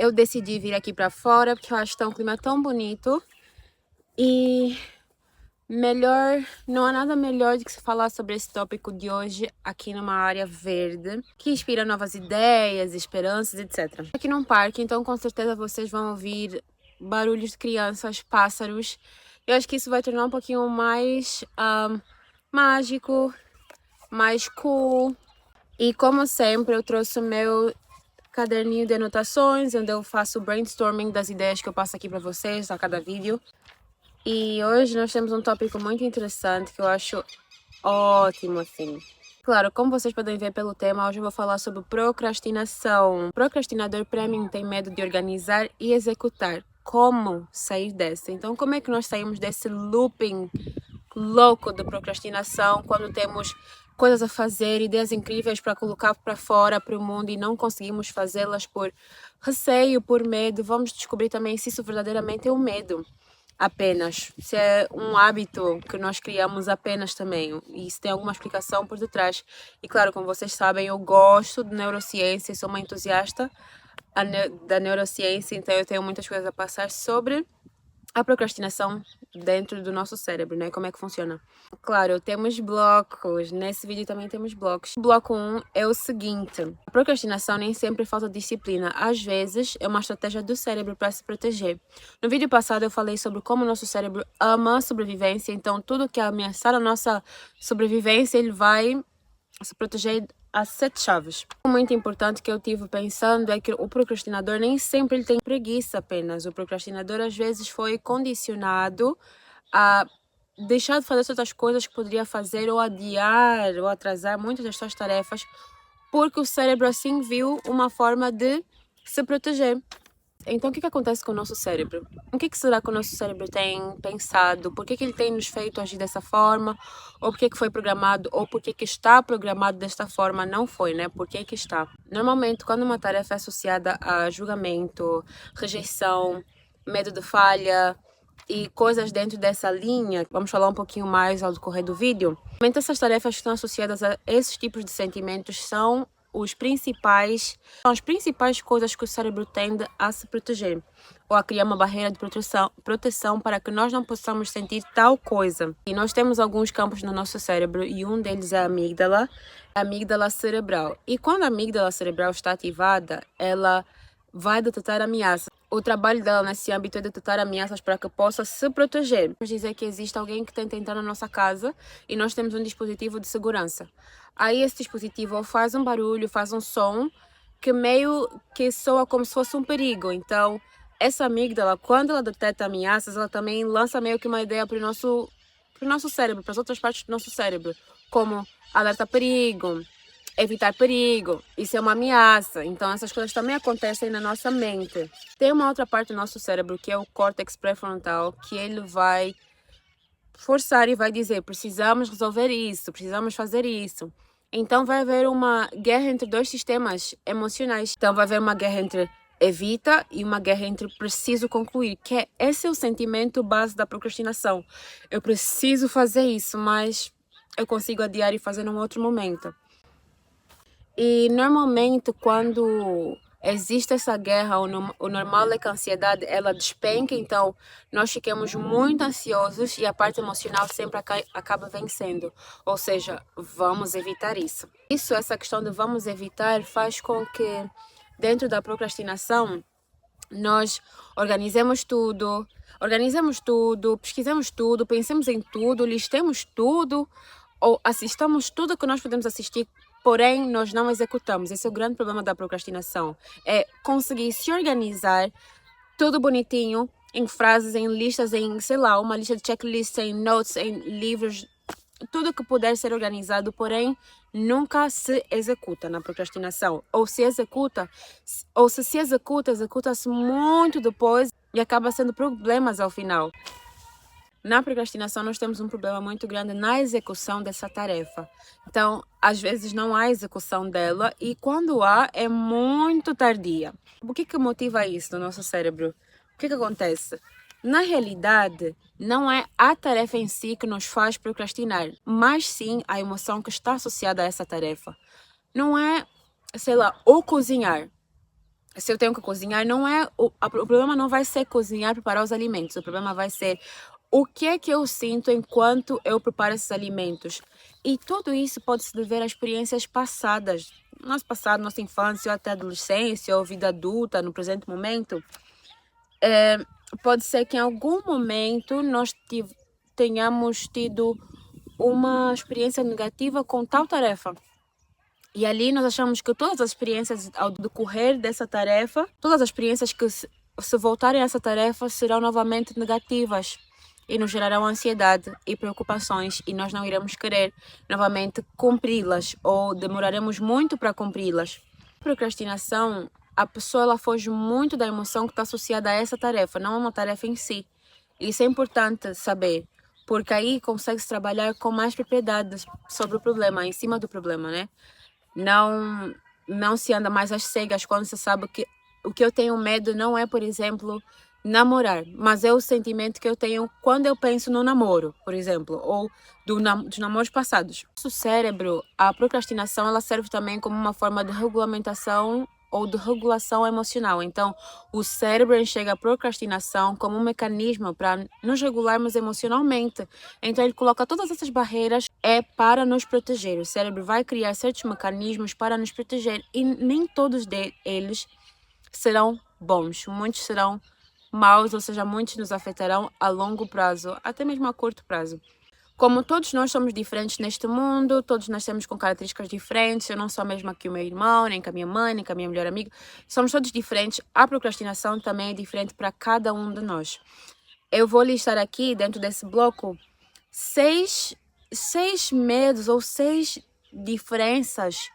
eu decidi vir aqui pra fora porque eu acho que tá um clima tão bonito e não há nada melhor do que se falar sobre esse tópico de hoje aqui numa área verde, que inspira novas ideias, esperanças, etc. Aqui num parque, então com certeza vocês vão ouvir barulhos de crianças, pássaros. Eu acho que isso vai tornar um pouquinho mais mágico, mais cool. E como sempre, eu trouxe o meu caderninho de anotações, onde eu faço brainstorming das ideias que eu passo aqui para vocês a cada vídeo. E hoje nós temos um tópico muito interessante que eu acho ótimo, assim. Claro, como vocês podem ver pelo tema, hoje eu vou falar sobre procrastinação. O procrastinador, para mim, tem medo de organizar e executar. Como sair dessa? Então, como é que nós saímos desse looping louco de procrastinação quando temos coisas a fazer, ideias incríveis para colocar para fora, para o mundo e não conseguimos fazê-las por receio, por medo? Vamos descobrir também se isso verdadeiramente é um medo apenas, se é um hábito que nós criamos apenas também, e se tem alguma explicação por detrás. E claro, como vocês sabem, eu gosto de neurociência, sou uma entusiasta da neurociência, então eu tenho muitas coisas a passar sobre a procrastinação dentro do nosso cérebro, né? Como é que funciona? Claro, temos blocos. Nesse vídeo também temos blocos. O bloco 1 é o seguinte. A procrastinação nem sempre falta disciplina. Às vezes, é uma estratégia do cérebro para se proteger. No vídeo passado, eu falei sobre como o nosso cérebro ama a sobrevivência. Então, tudo que ameaçar a nossa sobrevivência, ele vai se proteger a 7 chaves. Muito importante que eu tive pensando é que o procrastinador nem sempre ele tem preguiça apenas. O procrastinador às vezes foi condicionado a deixar de fazer certas coisas que poderia fazer ou adiar ou atrasar muitas das suas tarefas porque o cérebro assim viu uma forma de se proteger. Então, o que acontece com o nosso cérebro? O que será que o nosso cérebro tem pensado? Por que ele tem nos feito agir dessa forma? Ou por que foi programado? Ou por que está programado desta forma? Não foi, né? Por que está? Normalmente, quando uma tarefa é associada a julgamento, rejeição, medo de falha e coisas dentro dessa linha, vamos falar um pouquinho mais ao decorrer do vídeo. Normalmente, essas tarefas que estão associadas a esses tipos de sentimentos são as principais coisas que o cérebro tende a se proteger ou a criar uma barreira de proteção para que nós não possamos sentir tal coisa. E nós temos alguns campos no nosso cérebro e um deles é a amígdala cerebral. E quando a amígdala cerebral está ativada, ela vai detectar ameaças. O trabalho dela nesse âmbito é detectar ameaças para que possa se proteger. Vamos dizer que existe alguém que tenta entrar na nossa casa e nós temos um dispositivo de segurança. Aí esse dispositivo faz um barulho, faz um som que meio que soa como se fosse um perigo. Então, essa amígdala, quando ela detecta ameaças, ela também lança meio que uma ideia para o nosso cérebro, para as outras partes do nosso cérebro, como alerta perigo, evitar perigo, isso é uma ameaça. Então essas coisas também acontecem na nossa mente. Tem uma outra parte do nosso cérebro que é o córtex pré-frontal, que ele vai forçar e vai dizer: precisamos resolver isso, precisamos fazer isso. Então vai haver uma guerra entre dois sistemas emocionais. Então vai haver uma guerra entre evita e uma guerra entre preciso concluir, que esse é o sentimento base da procrastinação. Eu preciso fazer isso, mas eu consigo adiar e fazer num outro momento. E normalmente quando existe essa guerra, o normal é que a ansiedade ela despenca, então nós ficamos muito ansiosos e a parte emocional sempre acaba vencendo. Ou seja, vamos evitar isso. Essa questão de vamos evitar faz com que dentro da procrastinação nós organizemos tudo, pesquisemos tudo, pensemos em tudo, listemos tudo ou assistamos tudo que nós podemos assistir, porém nós não executamos. Esse é o grande problema da procrastinação. É conseguir se organizar tudo bonitinho, em frases, em listas, em, sei lá, uma lista de checklist, em notes, em livros, tudo que puder ser organizado, porém nunca se executa na procrastinação. Ou se executa, ou se executa, executa-se muito depois e acaba sendo problemas ao final. Na procrastinação, nós temos um problema muito grande na execução dessa tarefa. Então, às vezes não há execução dela e quando há, é muito tardia. O que motiva isso no nosso cérebro? O que acontece? Na realidade, não é a tarefa em si que nos faz procrastinar, mas sim a emoção que está associada a essa tarefa. Não é, sei lá, o cozinhar. se eu tenho que cozinhar, não é o problema não vai ser cozinhar, preparar os alimentos. O problema vai ser o que é que eu sinto enquanto eu preparo esses alimentos. E tudo isso pode se dever a experiências passadas. Nosso passado, nossa infância, ou até adolescência, ou vida adulta, no presente momento. Pode ser que em algum momento nós tenhamos tido uma experiência negativa com tal tarefa. E ali nós achamos que todas as experiências ao decorrer dessa tarefa, todas as experiências que se voltarem a essa tarefa serão novamente negativas e nos gerarão ansiedade e preocupações e nós não iremos querer novamente cumpri-las ou demoraremos muito para cumpri-las. Procrastinação, a pessoa ela foge muito da emoção que está associada a essa tarefa, não é uma tarefa em si. Isso é importante saber, porque aí consegue-se trabalhar com mais propriedade sobre o problema, em cima do problema, né? Não se anda mais às cegas quando se sabe que o que eu tenho medo não é, por exemplo, namorar, mas é o sentimento que eu tenho quando eu penso no namoro, por exemplo, ou dos namoros passados. O cérebro, a procrastinação, ela serve também como uma forma de regulamentação ou de regulação emocional. Então, o cérebro enxerga a procrastinação como um mecanismo para nos regularmos emocionalmente. Então, ele coloca todas essas barreiras para nos proteger. O cérebro vai criar certos mecanismos para nos proteger e nem todos eles serão bons. Muitos serão maus, ou seja, muitos nos afetarão a longo prazo, até mesmo a curto prazo. Como todos nós somos diferentes neste mundo, todos nascemos com características diferentes, eu não sou a mesma que o meu irmão, nem com a minha mãe, nem com a minha melhor amiga, somos todos diferentes, a procrastinação também é diferente para cada um de nós. Eu vou listar aqui, dentro desse bloco, seis medos ou 6 diferenças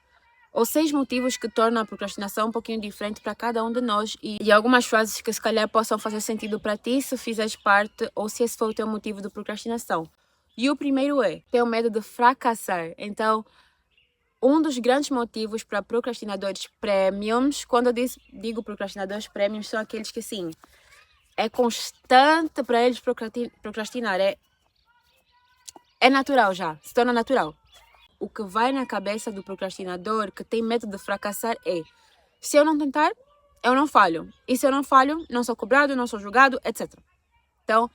ou 6 motivos que tornam a procrastinação um pouquinho diferente para cada um de nós e algumas frases que se calhar possam fazer sentido para ti se fizeres parte ou se esse for o teu motivo de procrastinação. E o primeiro é, tenho medo de fracassar. Então, um dos grandes motivos para procrastinadores premiums, quando eu digo procrastinadores premiums, são aqueles que, sim, é constante para eles procrastinar. É natural já, se torna natural. O que vai na cabeça do procrastinador que tem medo de fracassar é: se eu não tentar, eu não falho. E se eu não falho, não sou cobrado, não sou julgado, etc. Então,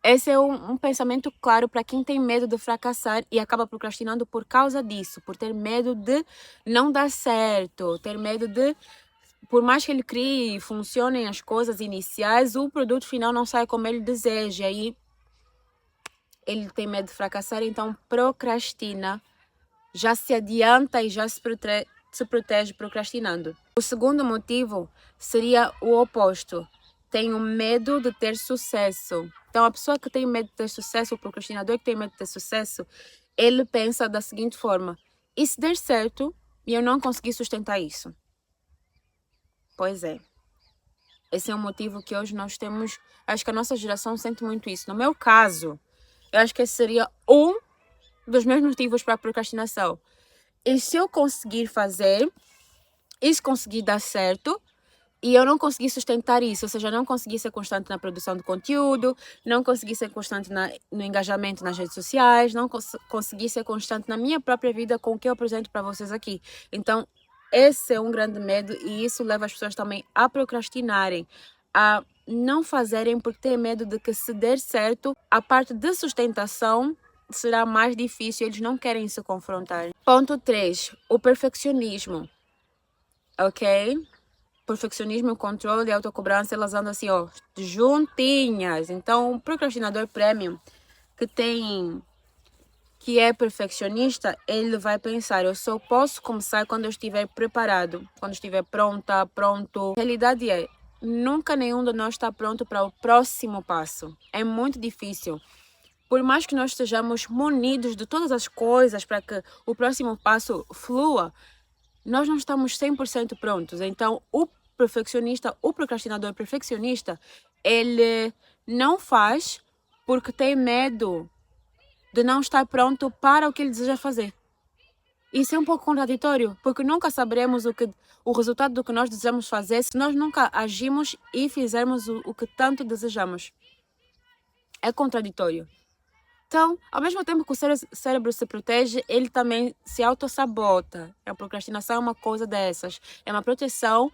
esse é um pensamento claro para quem tem medo de fracassar e acaba procrastinando por causa disso, por ter medo de não dar certo, ter medo de, por mais que ele crie e funcionem as coisas iniciais, o produto final não sai como ele deseja. E ele tem medo de fracassar, então procrastina, já se adianta e já se protege procrastinando. O segundo motivo seria o oposto. Tenho medo de ter sucesso. Então, a pessoa que tem medo de ter sucesso, o procrastinador que tem medo de ter sucesso, ele pensa da seguinte forma: e se der certo e eu não conseguir sustentar isso? Pois é. Esse é um motivo que hoje nós temos. Acho que a nossa geração sente muito isso. No meu caso, eu acho que esse seria um dos meus motivos para a procrastinação. E se eu conseguir fazer, e se conseguir dar certo, e eu não conseguir sustentar isso, ou seja, não conseguir ser constante na produção de conteúdo, não conseguir ser constante no engajamento nas redes sociais, não conseguir ser constante na minha própria vida com o que eu apresento para vocês aqui. Então, esse é um grande medo e isso leva as pessoas também a procrastinarem, a não fazerem porque têm medo de que se der certo, a parte de sustentação será mais difícil, eles não querem se confrontar. Ponto 3, o perfeccionismo. Ok? Perfeccionismo, controle e autocobrança, elas andam assim, ó, juntinhas. Então, o procrastinador premium que é perfeccionista, ele vai pensar: eu só posso começar quando eu estiver preparado, quando estiver pronta, pronto. A realidade é, nunca nenhum de nós está pronto para o próximo passo. É muito difícil. Por mais que nós estejamos munidos de todas as coisas para que o próximo passo flua, nós não estamos 100% prontos. Então, o procrastinador perfeccionista, ele não faz porque tem medo de não estar pronto para o que ele deseja fazer. Isso é um pouco contraditório, porque nunca saberemos o resultado do que nós desejamos fazer se nós nunca agimos e fizermos o que tanto desejamos. É contraditório. Então, ao mesmo tempo que o cérebro se protege, ele também se autossabota. A procrastinação é uma coisa dessas. É uma proteção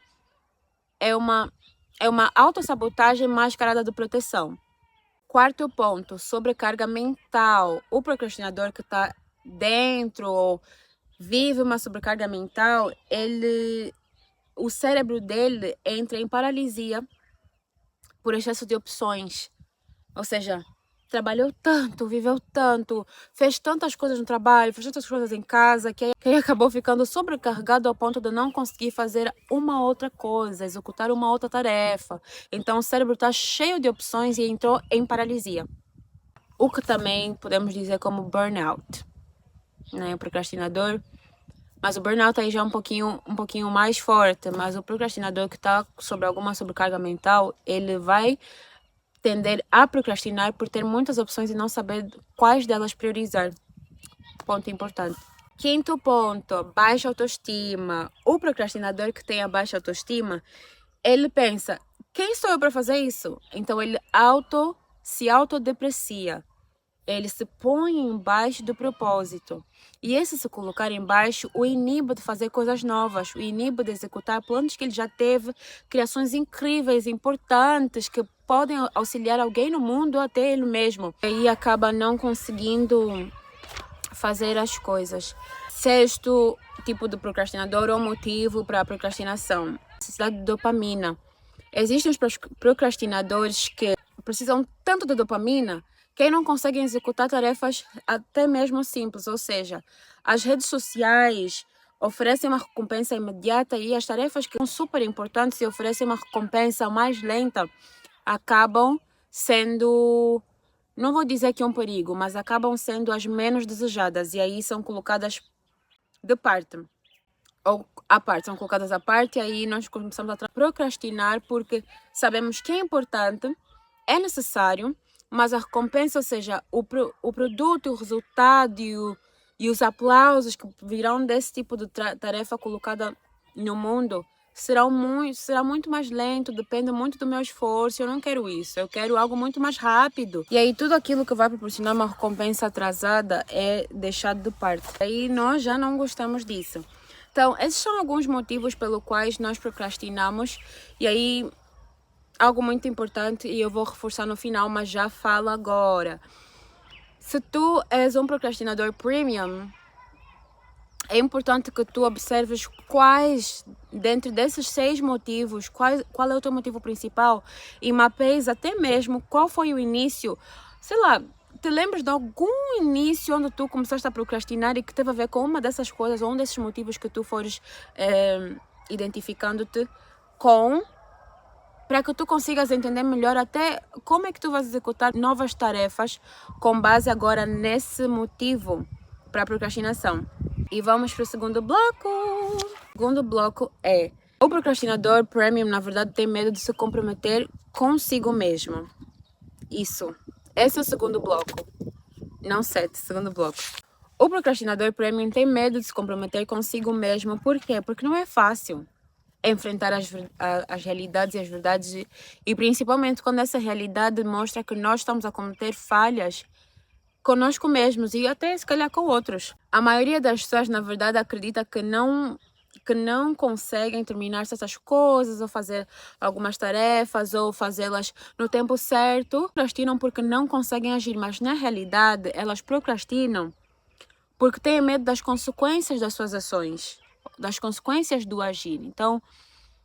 é uma autossabotagem mascarada de proteção. Quarto ponto, sobrecarga mental. O procrastinador que está dentro ou vive uma sobrecarga mental, o cérebro dele entra em paralisia por excesso de opções. Ou seja, trabalhou tanto, viveu tanto, fez tantas coisas no trabalho, fez tantas coisas em casa, que aí acabou ficando sobrecarregado ao ponto de não conseguir fazer uma outra coisa, executar uma outra tarefa. Então o cérebro está cheio de opções e entrou em paralisia. O que também podemos dizer como burnout, né? O procrastinador. Mas o burnout aí já é um pouquinho mais forte. Mas o procrastinador que está sobre alguma sobrecarga mental, ele vai tender a procrastinar por ter muitas opções e não saber quais delas priorizar. Ponto importante. Quinto ponto, baixa autoestima. O procrastinador que tem a baixa autoestima, ele pensa, quem sou eu para fazer isso? Então ele se autodeprecia. Ele se põe embaixo do propósito. E esse se colocar embaixo o inibe de fazer coisas novas, o inibe de executar planos que ele já teve, criações incríveis, importantes, que podem auxiliar alguém no mundo, até ele mesmo. E aí acaba não conseguindo fazer as coisas. Sexto tipo de procrastinador ou motivo para a procrastinação: necessidade de dopamina. Existem os procrastinadores que precisam tanto de dopamina que não conseguem executar tarefas até mesmo simples, ou seja, as redes sociais oferecem uma recompensa imediata e as tarefas que são super importantes e oferecem uma recompensa mais lenta acabam sendo, não vou dizer que é um perigo, mas acabam sendo as menos desejadas e aí são colocadas de parte. Ou à parte, são colocadas à parte e aí nós começamos a procrastinar porque sabemos que é importante, é necessário, mas a recompensa, ou seja, o produto, o resultado e os aplausos que virão desse tipo de tarefa colocada no mundo será muito mais lento, depende muito do meu esforço. Eu não quero isso, eu quero algo muito mais rápido. E aí tudo aquilo que vai proporcionar uma recompensa atrasada é deixado de parte. Aí nós já não gostamos disso. Então, esses são alguns motivos pelos quais nós procrastinamos. E aí, algo muito importante, e eu vou reforçar no final, mas já falo agora. Se tu és um procrastinador premium, é importante que tu observes quais, dentro desses 6 motivos, qual é o teu motivo principal e mapeies até mesmo qual foi o início, sei lá, te lembras de algum início onde tu começaste a procrastinar e que teve a ver com uma dessas coisas ou um desses motivos que tu fores identificando-te com, para que tu consigas entender melhor até como é que tu vais executar novas tarefas com base agora nesse motivo para a procrastinação. E vamos para o segundo bloco. O segundo bloco é: o procrastinador premium, na verdade, tem medo de se comprometer consigo mesmo. Esse é o segundo bloco. Não 7, segundo bloco. O procrastinador premium tem medo de se comprometer consigo mesmo. Por quê? Porque não é fácil enfrentar as realidades e as verdades. E principalmente quando essa realidade mostra que nós estamos a cometer falhas conosco mesmos e até se calhar com outros. A maioria das pessoas, na verdade, acredita que não conseguem terminar certas coisas ou fazer algumas tarefas ou fazê-las no tempo certo. Procrastinam porque não conseguem agir, mas na realidade elas procrastinam porque têm medo das consequências das suas ações, das consequências do agir. Então,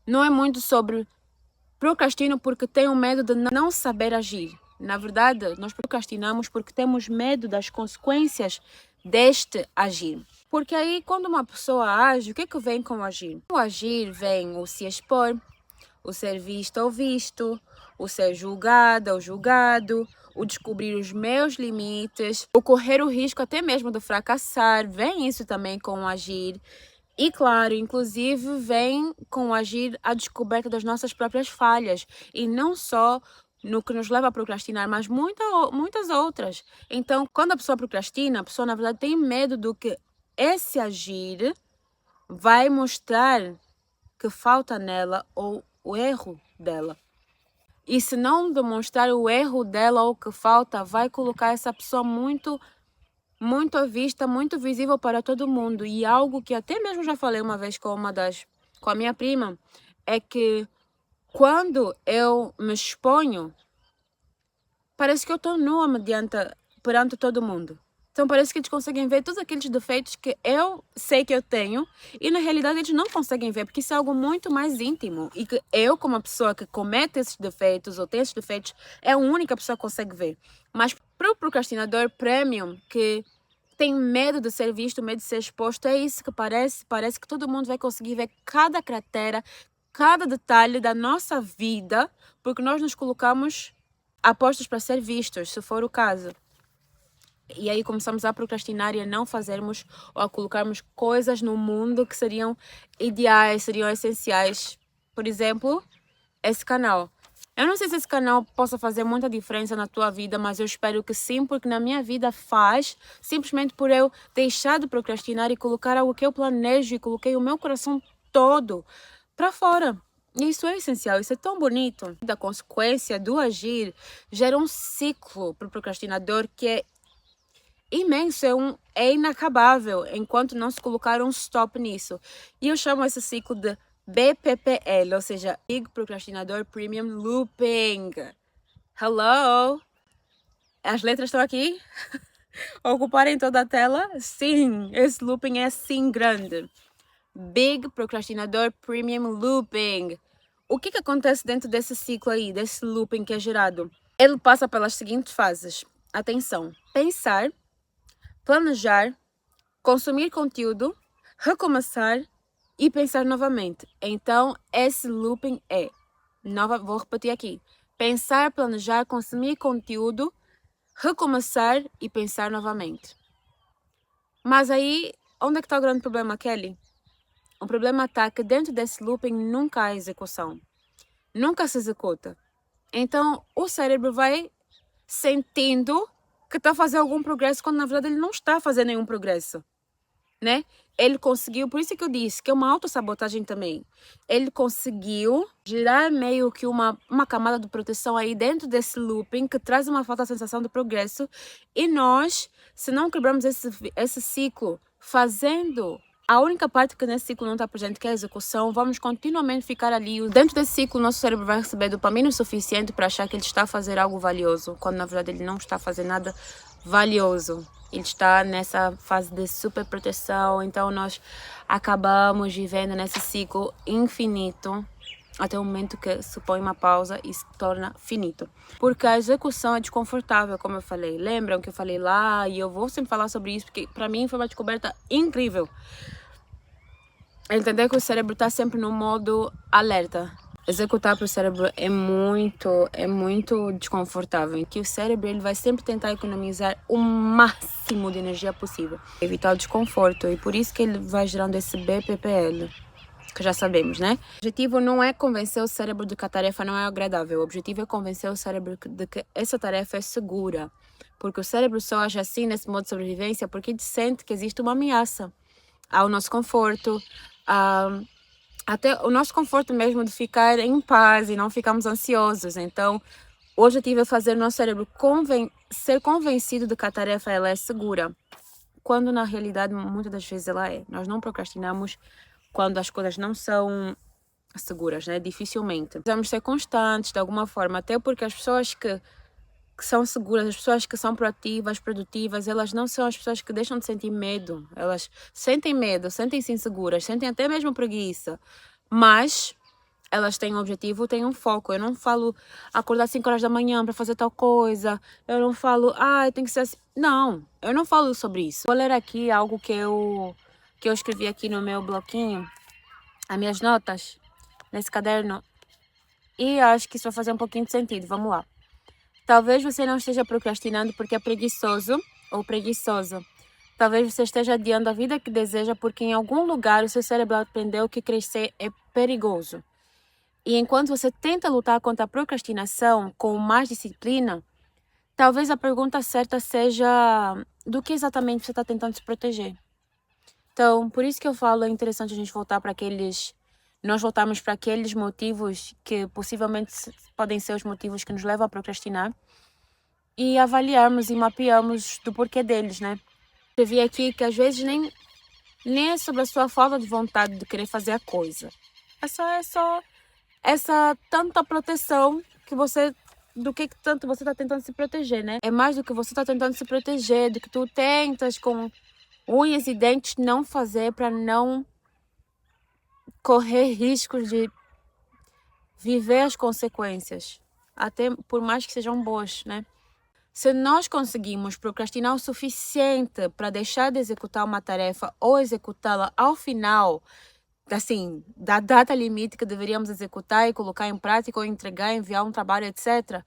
não é muito sobre procrastino porque tenho medo de não saber agir. Na verdade, nós procrastinamos porque temos medo das consequências deste agir. Porque aí, quando uma pessoa age, o que é que vem com o agir? O agir vem o se expor, o ser vista ou visto, o ser julgada ou julgado, o descobrir os meus limites, o correr o risco até mesmo de fracassar. Vem isso também com o agir. E claro, inclusive vem com o agir a descoberta das nossas próprias falhas. E não só no que nos leva a procrastinar, mas muitas outras. Então, quando a pessoa procrastina, a pessoa na verdade tem medo do que esse agir vai mostrar que falta nela ou o erro dela. E se não demonstrar o erro dela ou o que falta, vai colocar essa pessoa muito à vista, muito visível para todo mundo. E algo que até mesmo já falei uma vez com a minha prima, é que Quando eu me exponho, parece que eu estou nua perante todo mundo. Então parece que eles conseguem ver todos aqueles defeitos que eu sei que eu tenho e na realidade eles não conseguem ver porque isso é algo muito mais íntimo e que eu, como uma pessoa que comete esses defeitos ou tem esses defeitos, é a única pessoa que consegue ver. Mas para o procrastinador premium que tem medo de ser visto, medo de ser exposto, é isso que parece que todo mundo vai conseguir ver cada cratera, cada detalhe da nossa vida, porque nós nos colocamos apostos para ser vistos, se for o caso. E aí começamos a procrastinar e a não fazermos ou a colocarmos coisas no mundo que seriam ideais, seriam essenciais. Por exemplo, esse canal. Eu não sei se esse canal possa fazer muita diferença na tua vida, mas eu espero que sim, porque na minha vida faz, simplesmente por eu deixar de procrastinar e colocar algo que eu planejo e coloquei o meu coração todo para fora. E isso é essencial, isso é tão bonito. Da consequência do agir gera um ciclo para o procrastinador que é imenso, é inacabável enquanto não se colocar um stop nisso. E eu chamo esse ciclo de BPPL, ou seja, Big Procrastinador Premium Looping. Hello? As letras estão aqui? Ocuparem toda a tela? Sim, esse looping é sim grande. Big Procrastinador Premium Looping. O que acontece dentro desse ciclo aí, desse looping que é gerado? Ele passa pelas seguintes fases. Atenção, pensar, planejar, consumir conteúdo, recomeçar e pensar novamente. Então, esse looping vou repetir aqui. Pensar, planejar, consumir conteúdo, recomeçar e pensar novamente. Mas aí, onde é que está o grande problema, Kelly? O problema está que dentro desse looping nunca há execução. Nunca se executa. Então, o cérebro vai sentindo que está fazendo algum progresso, quando na verdade ele não está fazendo nenhum progresso, né? Ele conseguiu, por isso que eu disse que é uma autossabotagem também. Ele conseguiu gerar meio que uma camada de proteção aí dentro desse looping que traz uma falta de sensação de progresso. E nós, se não quebramos esse ciclo fazendo a única parte que nesse ciclo não está presente, que é a execução, vamos continuamente ficar ali. Dentro desse ciclo, nosso cérebro vai receber dopamina o suficiente para achar que ele está a fazer algo valioso, quando na verdade ele não está a fazer nada valioso. Ele está nessa fase de super proteção, então nós acabamos vivendo nesse ciclo infinito até o momento que se põe uma pausa e se torna finito. Porque a execução é desconfortável, como eu falei. Lembram que eu falei lá? E eu vou sempre falar sobre isso, porque para mim foi uma descoberta incrível. Entender que o cérebro está sempre no modo alerta. Executar para o cérebro é muito desconfortável. Que o cérebro ele vai sempre tentar economizar o máximo de energia possível, evitar o desconforto, e por isso que ele vai gerando esse BPPL, que já sabemos, né? O objetivo não é convencer o cérebro de que a tarefa não é agradável. O objetivo é convencer o cérebro de que essa tarefa é segura, porque o cérebro só age assim nesse modo de sobrevivência porque ele sente que existe uma ameaça ao nosso conforto, até o nosso conforto mesmo de ficar em paz e não ficarmos ansiosos. Então, o objetivo é fazer o nosso cérebro ser convencido de que a tarefa ela é segura, quando na realidade muitas das vezes ela é. Nós não procrastinamos quando as coisas não são seguras, né? Dificilmente. Precisamos ser constantes de alguma forma, até porque as pessoas que são seguras, as pessoas que são proativas, produtivas, elas não são as pessoas que deixam de sentir medo. Elas sentem medo, sentem-se inseguras, sentem até mesmo preguiça. Mas elas têm um objetivo, têm um foco. Eu não falo acordar 5 horas da manhã para fazer tal coisa. Eu não falo, tem que ser assim. Não, eu não falo sobre isso. Vou ler aqui algo que eu escrevi aqui no meu bloquinho, as minhas notas, nesse caderno. E acho que isso vai fazer um pouquinho de sentido. Vamos lá. Talvez você não esteja procrastinando porque é preguiçoso ou preguiçosa. Talvez você esteja adiando a vida que deseja porque em algum lugar o seu cérebro aprendeu que crescer é perigoso. E enquanto você tenta lutar contra a procrastinação com mais disciplina, talvez a pergunta certa seja do que exatamente você está tentando se proteger. Então, por isso que eu falo, é interessante a gente voltar para nós voltarmos para aqueles motivos que possivelmente podem ser os motivos que nos levam a procrastinar e avaliarmos e mapearmos do porquê deles, né? Eu vi aqui que às vezes nem é sobre a sua falta de vontade de querer fazer a coisa. É só essa tanta proteção que você do que tanto você está tentando se proteger, né? É mais do que você está tentando se proteger, do que tu tentas com unhas e dentes não fazer para não correr riscos de viver as consequências, até por mais que sejam boas, né? Se nós conseguimos procrastinar o suficiente para deixar de executar uma tarefa ou executá-la ao final, assim, da data limite que deveríamos executar e colocar em prática ou entregar, enviar um trabalho, etc.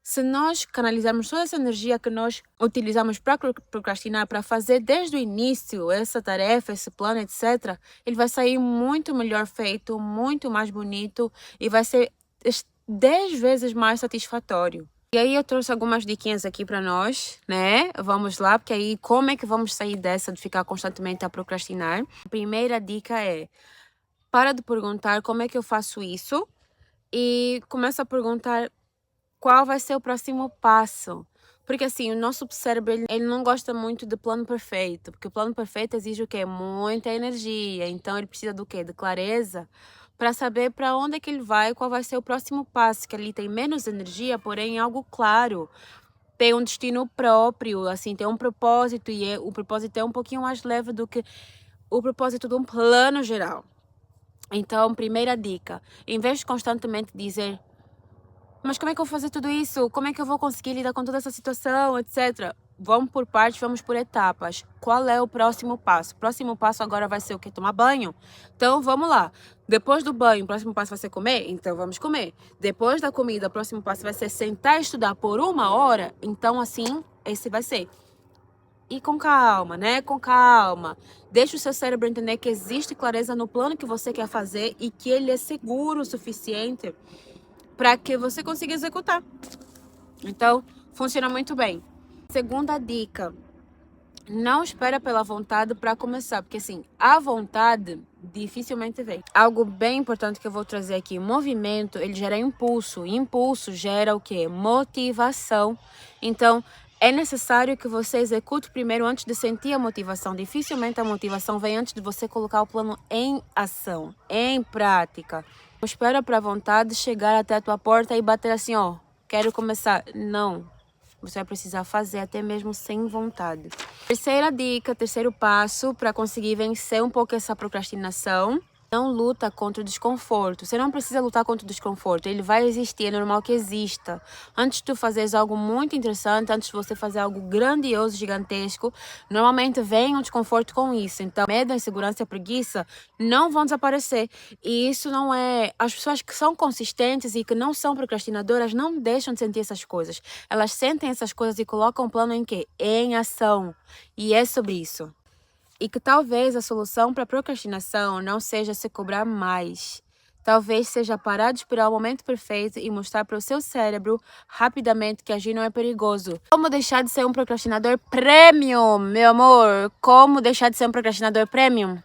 Se nós canalizarmos toda essa energia que nós utilizamos para procrastinar, para fazer desde o início essa tarefa, esse plano, etc., ele vai sair muito melhor feito, muito mais bonito e vai ser 10 vezes mais satisfatório. E aí eu trouxe algumas diquinhas aqui para nós, né? Vamos lá, porque aí como é que vamos sair dessa de ficar constantemente a procrastinar? A primeira dica é: para de perguntar como é que eu faço isso e começa a perguntar qual vai ser o próximo passo. Porque assim, o nosso cérebro, ele não gosta muito de plano perfeito, porque o plano perfeito exige o quê? Muita energia. Então ele precisa do quê? De clareza para saber para onde é que ele vai, qual vai ser o próximo passo, que ali tem menos energia, porém algo claro. Tem um destino próprio, assim, tem um propósito e o propósito é um pouquinho mais leve do que o propósito de um plano geral. Então, primeira dica, em vez de constantemente dizer: mas como é que eu vou fazer tudo isso? Como é que eu vou conseguir lidar com toda essa situação, etc. Vamos por partes, vamos por etapas. Qual é o próximo passo? O próximo passo agora vai ser o quê? Tomar banho? Então, vamos lá. Depois do banho, o próximo passo vai ser comer? Então, vamos comer. Depois da comida, o próximo passo vai ser sentar e estudar por 1 hora? Então, assim, esse vai ser. E com calma, né? Com calma. Deixa o seu cérebro entender que existe clareza no plano que você quer fazer e que ele é seguro o suficiente para que você consiga executar. Então, funciona muito bem. Segunda dica: não espera pela vontade para começar, porque assim, a vontade dificilmente vem. Algo bem importante que eu vou trazer aqui: movimento, ele gera impulso. Impulso gera o quê? Motivação. Então, é necessário que você execute primeiro antes de sentir a motivação. Dificilmente a motivação vem antes de você colocar o plano em ação, em prática. Não espera para a vontade chegar até a tua porta e bater assim, ó, quero começar. Não. Você vai precisar fazer até mesmo sem vontade. Terceira dica, terceiro passo para conseguir vencer um pouco essa procrastinação: não luta contra o desconforto. Você não precisa lutar contra o desconforto. Ele vai existir, é normal que exista. Antes de tu fazeres algo muito interessante, antes de você fazer algo grandioso, gigantesco, normalmente vem um desconforto com isso. Então, medo, insegurança e preguiça não vão desaparecer. E isso não é... As pessoas que são consistentes e que não são procrastinadoras não deixam de sentir essas coisas. Elas sentem essas coisas e colocam o plano em quê? Em ação. E é sobre isso. E que talvez a solução para a procrastinação não seja se cobrar mais. Talvez seja parar de esperar o momento perfeito e mostrar para o seu cérebro rapidamente que agir não é perigoso. Como deixar de ser um procrastinador premium, meu amor? Como deixar de ser um procrastinador premium?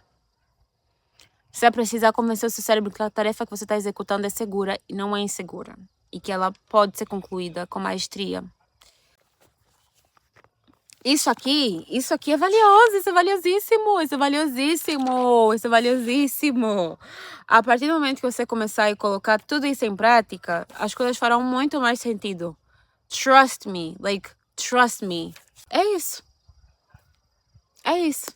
Você vai precisar convencer o seu cérebro que a tarefa que você está executando é segura e não é insegura. E que ela pode ser concluída com maestria. Isso aqui é valioso, isso é valiosíssimo, isso é valiosíssimo, isso é valiosíssimo. A partir do momento que você começar a colocar tudo isso em prática, as coisas farão muito mais sentido. Trust me, trust me. É isso. É isso.